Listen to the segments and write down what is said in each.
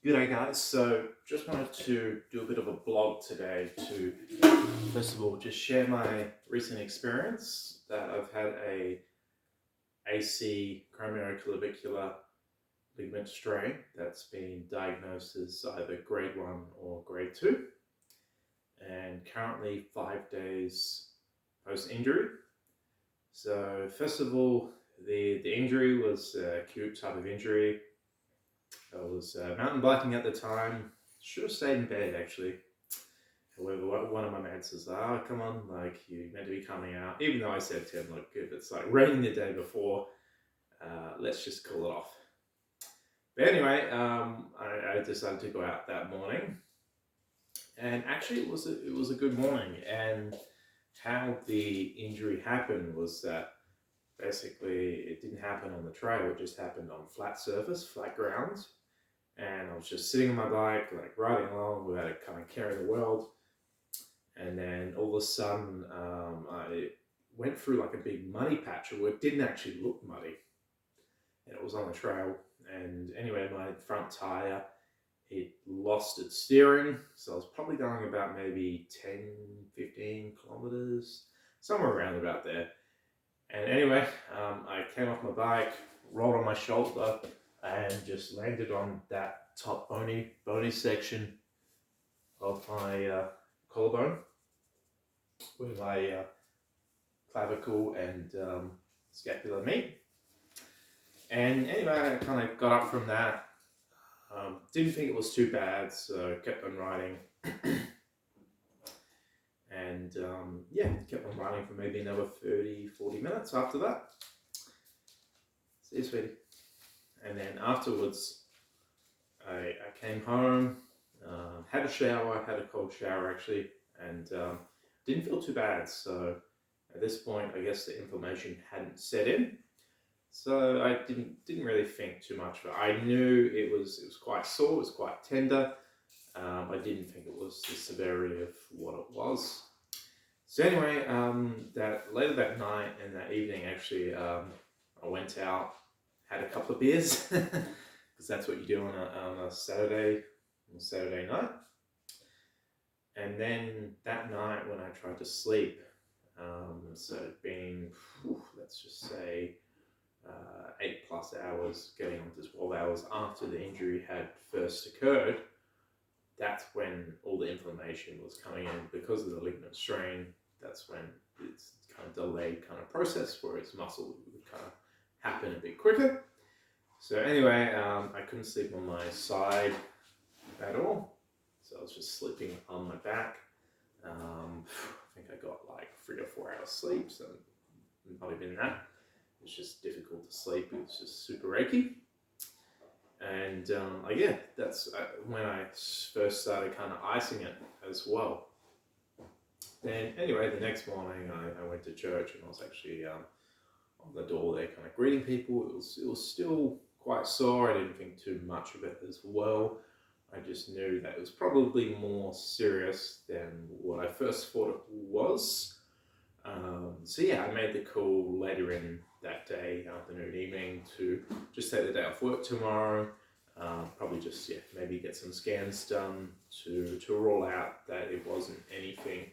G'day guys, so just wanted to do a bit of a blog today to first of all just share my recent experience that I've had a AC coronaroclavicular ligament strain that's been diagnosed as either grade 1 or grade 2 and currently 5 days post-injury. So first of all, the injury was an acute type of injury. I was mountain biking at the time. Should have stayed in bed actually. However, one of my mates says, come on, like you're meant to be coming out. Even though I said to him, look, if it's like raining the day before, let's just call it off. But anyway, I decided to go out that morning. And actually it was a good morning. And how the injury happened was that basically it didn't happen on the trail, it just happened on flat surface, flat ground. And I was just sitting on my bike, like riding along without it kind of carrying the world. And then all of a sudden, I went through like a big muddy patch, or it didn't actually look muddy. And it was on the trail. And anyway, my front tire, it lost its steering. So I was probably going about maybe 10, 15 kilometers, somewhere around about there. And anyway, I came off my bike, rolled on my shoulder, and just landed on that top bony section of my collarbone with my clavicle and scapular meat. And anyway, I kind of got up from that. Didn't think it was too bad, so kept on riding. And kept on riding for maybe another 30, 40 minutes after that. See you, sweetie. And then afterwards, I came home, had a shower, had a cold shower actually, and didn't feel too bad. So at this point, I guess the inflammation hadn't set in. So I didn't really think too much of it. I knew it was quite sore, it was quite tender. I didn't think it was the severity of what it was. So anyway, later that night and that evening, actually, I went out, had a couple of beers, because that's what you do on a Saturday night. And then that night when I tried to sleep, so it'd been, let's just say, 8+ hours, getting on to 12 hours after the injury had first occurred, that's when all the inflammation was coming in because of the ligament strain. That's when it's kind of delayed kind of process where its muscle would kind of happen a bit quicker. So anyway, I couldn't sleep on my side at all. So I was just sleeping on my back. I think I got like 3 or 4 hours sleep, so not even that. It was just difficult to sleep. It was just super achy. And that's when I first started kind of icing it as well. Then anyway, the next morning I went to church and I was actually on the door there kind of greeting people. It was still quite sore. I didn't think too much of it as well. I just knew that it was probably more serious than what I first thought it was. I made the call later in that day, afternoon, evening, to just take the day off work tomorrow. Probably just maybe get some scans done to rule out that it wasn't anything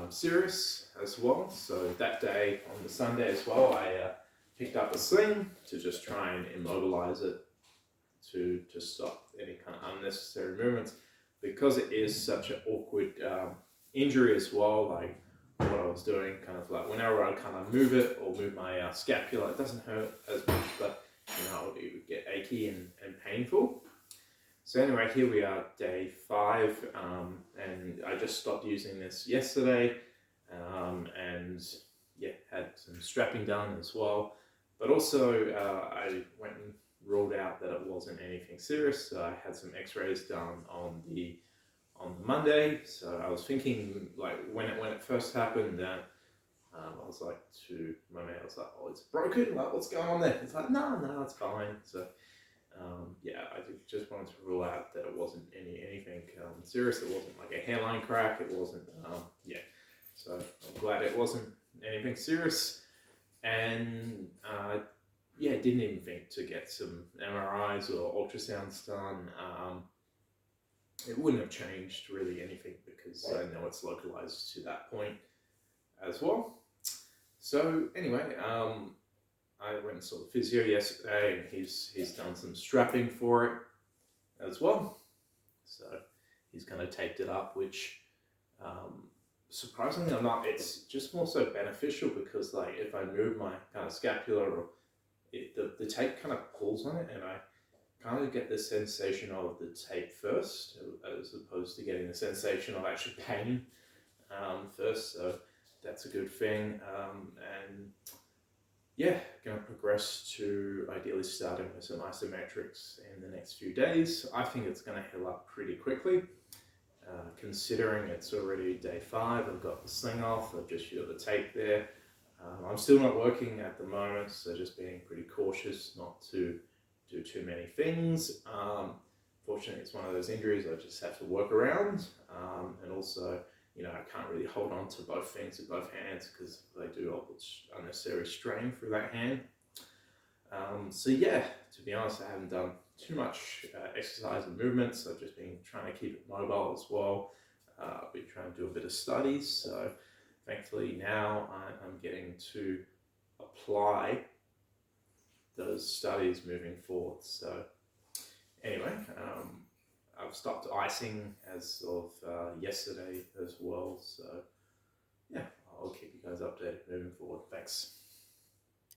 serious as well. So that day, on the Sunday as well, I picked up a sling to just try and immobilize it to stop any kind of unnecessary movements, because it is such an awkward injury as well. Like what I was doing, kind of like whenever I kind of move it or move my scapula, it doesn't hurt as much, but it would get achy and painful. So anyway, here we are, day 5, and I just stopped using this yesterday, had some strapping done as well. But also, I went and ruled out that it wasn't anything serious. So I had some X-rays done on the Monday. So I was thinking, like when it first happened, that I was like to my mate, I was like, oh, it's broken. Like, what's going on there? It's like, no, it's fine. So. I just wanted to rule out that it wasn't anything serious. It wasn't like a hairline crack. It wasn't, So I'm glad it wasn't anything serious. And yeah, didn't even think to get some MRIs or ultrasounds done. It wouldn't have changed really anything because I know it's localized to that point as well. So anyway, I went and saw the physio yesterday, and he's done some strapping for it as well. So he's kind of taped it up, which surprisingly or not, it's just more so beneficial because like if I move my kind of scapula, or the tape kind of pulls on it, and I kind of get the sensation of the tape first, as opposed to getting the sensation of actually pain first. So that's a good thing. And yeah, going to progress to ideally starting with some isometrics in the next few days. I think it's going to heal up pretty quickly. Considering it's already day 5, I've got the sling off, I've just got the tape there. I'm still not working at the moment, so just being pretty cautious not to do too many things. Fortunately, it's one of those injuries I just have to work around, and also, you know, I can't really hold on to both things with both hands because they do all unnecessary strain through that hand. So yeah, to be honest, I haven't done too much exercise and movements. I've just been trying to keep it mobile as well. I've been trying to do a bit of studies, so thankfully now I'm getting to apply those studies moving forward. So anyway, I've stopped icing as of yesterday as well. So yeah, I'll keep you guys updated moving forward. Thanks.